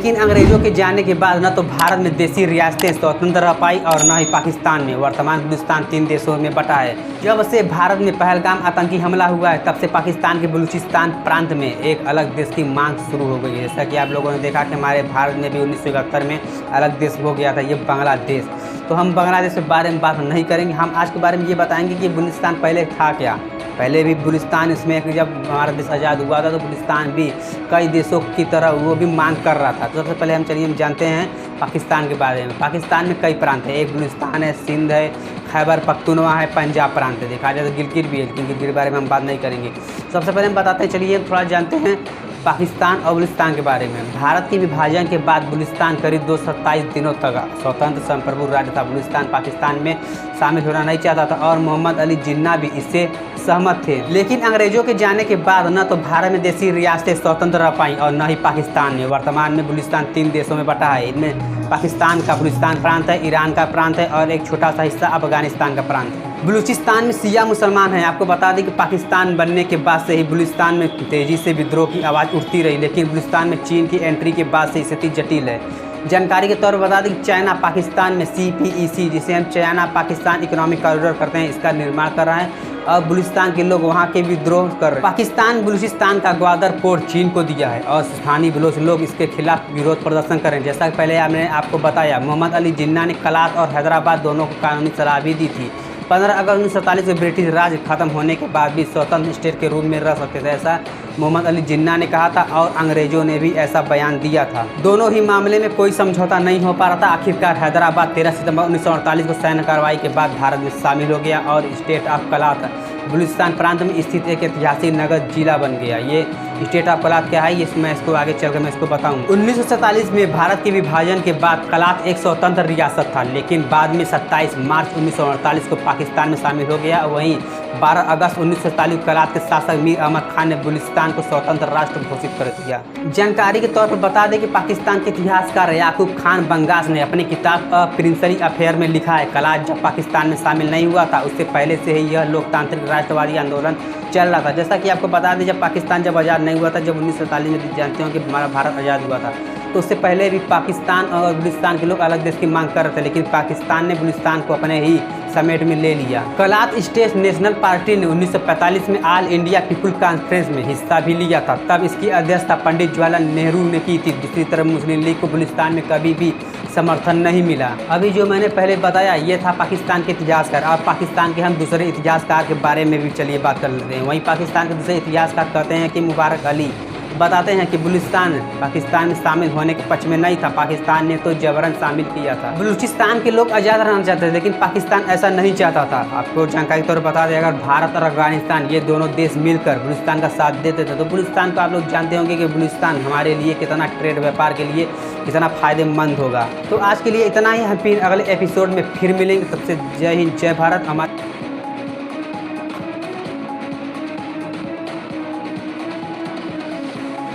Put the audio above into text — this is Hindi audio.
लेकिन अंग्रेजों के जाने के बाद न तो भारत में देसी रियासतें स्वतंत्र रह पाई और न ही पाकिस्तान में। वर्तमान बलूचिस्तान 3 देशों में बटा है। जब से भारत में पहलगाम आतंकी हमला हुआ है तब से पाकिस्तान के बलूचिस्तान प्रांत में एक अलग देश की मांग शुरू हो गई है। जैसा कि आप लोगों ने देखा कि हमारे भारत में भी 1971 में अलग देश हो गया था, ये बांग्लादेश। तो हम बांग्लादेश के बारे में बात नहीं करेंगे। हम आज के बारे में ये बताएंगे कि बलूचिस्तान पहले था क्या। पहले भी बलूचिस्तान इसमें जब हमारा देश आज़ाद हुआ था तो बलूचिस्तान भी कई देशों की तरह वो भी मांग कर रहा था। तो सबसे पहले हम जानते हैं पाकिस्तान के बारे में। पाकिस्तान में कई प्रांत हैं। एक बलूचिस्तान है, सिंध है, खैबर पख्तूनवा है, पंजाब प्रांत है। देखा जाए तो गिलगित भी है, लेकिन गिलगित के बारे में हम बात नहीं करेंगे। सबसे पहले हम बताते हैं, चलिए थोड़ा जानते हैं पाकिस्तान और बलूचिस्तान के बारे में। भारत के विभाजन के बाद बलूचिस्तान करीब 227 दिनों तक स्वतंत्र संप्रभु राज्य था। बलूचिस्तान पाकिस्तान में शामिल होना नहीं चाहता था और मोहम्मद अली जिन्ना भी इससे सहमत थे। लेकिन अंग्रेजों के जाने के बाद न तो भारत में देसी रियासतें स्वतंत्र रह पाई और न ही पाकिस्तान में। वर्तमान में बलूचिस्तान 3 देशों में बटा है। इनमें पाकिस्तान का बलूचिस्तान प्रांत है, ईरान का प्रांत है और एक छोटा सा हिस्सा अफगानिस्तान का प्रांत है। बलूचिस्तान में शिया मुसलमान हैं। आपको बता दें कि पाकिस्तान बनने के बाद से ही बलूचिस्तान में तेज़ी से विद्रोह की आवाज़ उठती रही, लेकिन बलूचिस्तान में चीन की एंट्री के बाद से स्थिति जटिल है। जानकारी के तौर पर बता दें कि चाइना पाकिस्तान में CPEC, जिसे हम चाइना पाकिस्तान इकोनॉमिक कॉरिडोर करते हैं, इसका निर्माण कर रहा है और बलूचिस्तान के लोग वहाँ के विद्रोह कर रहे हैं। पाकिस्तान बलूचिस्तान का ग्वादर पोर्ट चीन को दिया है और स्थानीय बलोच लोग इसके खिलाफ विरोध प्रदर्शन कर रहे हैं। जैसा कि पहले मैंने आपको बताया, मोहम्मद अली जिन्ना ने कलात और हैदराबाद दोनों को कानूनी सलाह भी दी थी। 15 अगस्त 1947 में ब्रिटिश राज खत्म होने के बाद भी स्वतंत्र स्टेट के रूप में रह सकते थे, ऐसा मोहम्मद अली जिन्ना ने कहा था और अंग्रेजों ने भी ऐसा बयान दिया था। दोनों ही मामले में कोई समझौता नहीं हो पा रहा था। आखिरकार हैदराबाद 13 सितंबर 1948 को सैन्य कार्रवाई के बाद भारत में शामिल हो गया और स्टेट ऑफ कलात बलूचिस्तान प्रांत में स्थित एक ऐतिहासिक नगर जिला बन गया। ये स्टेट ऑफ कलात क्या है, ये मैं इसको आगे चलकर मैं इसको बताऊंगा। 1947 में भारत के विभाजन के बाद कलात एक स्वतंत्र रियासत था, लेकिन बाद में 27 मार्च 1948 को पाकिस्तान में शामिल हो गया। वहीं 12 अगस्त 1947 कलात के शासक मीर अहमद खान ने बलूचिस्तान को स्वतंत्र राष्ट्र घोषित कर दिया। जानकारी के तौर पर बता दें कि पाकिस्तान के इतिहासकार याकूब खान बंगास ने अपनी किताब अ प्रिंसली अफेयर में लिखा है, कलात जब पाकिस्तान में शामिल नहीं हुआ था उससे पहले से ही यह लोकतांत्रिक राष्ट्रवादी आंदोलन चल रहा था। जैसा कि आपको बता दें, जब पाकिस्तान जब आज़ाद नहीं हुआ था, जब 1947 में जानते हो कि हमारा भारत आज़ाद हुआ था, तो उससे पहले भी पाकिस्तान और बलूचिस्तान के लोग अलग देश की मांग कर रहे थे, लेकिन पाकिस्तान ने बलूचिस्तान को अपने ही समेट में ले लिया। कलात स्टेट नेशनल पार्टी ने 1945 में ऑल इंडिया पीपुल कॉन्फ्रेंस में हिस्सा भी लिया था। तब इसकी अध्यक्षता पंडित जवाहरलाल नेहरू ने की थी। दूसरी तरफ मुस्लिम लीग को बलूचिस्तान में कभी भी समर्थन नहीं मिला। अभी जो मैंने पहले बताया ये था पाकिस्तान के इतिहासकार। अब पाकिस्तान के हम दूसरे इतिहासकार के बारे में भी चलिए बात कर लेते हैं। वहीं पाकिस्तान के दूसरे इतिहासकार कहते हैं कि मुबारक अली बताते हैं कि बलूचिस्तान पाकिस्तान में शामिल होने के पक्ष में नहीं था, पाकिस्तान ने तो जबरन शामिल किया था। बलूचिस्तान के लोग आज़ाद रहना चाहते थे, लेकिन पाकिस्तान ऐसा नहीं चाहता था। आपको जानकारी के तौर पर बता दें, अगर भारत और अफगानिस्तान ये दोनों देश मिलकर बलूचिस्तान का साथ देते थे तो बलूचिस्तान को आप लोग जानते होंगे कि बलूचिस्तान हमारे लिए कितना ट्रेड व्यापार के लिए कितना फ़ायदेमंद होगा। तो आज के लिए इतना ही। हम फिर अगले एपिसोड में फिर मिलेंगे। तब से जय हिंद, जय भारत। हमारे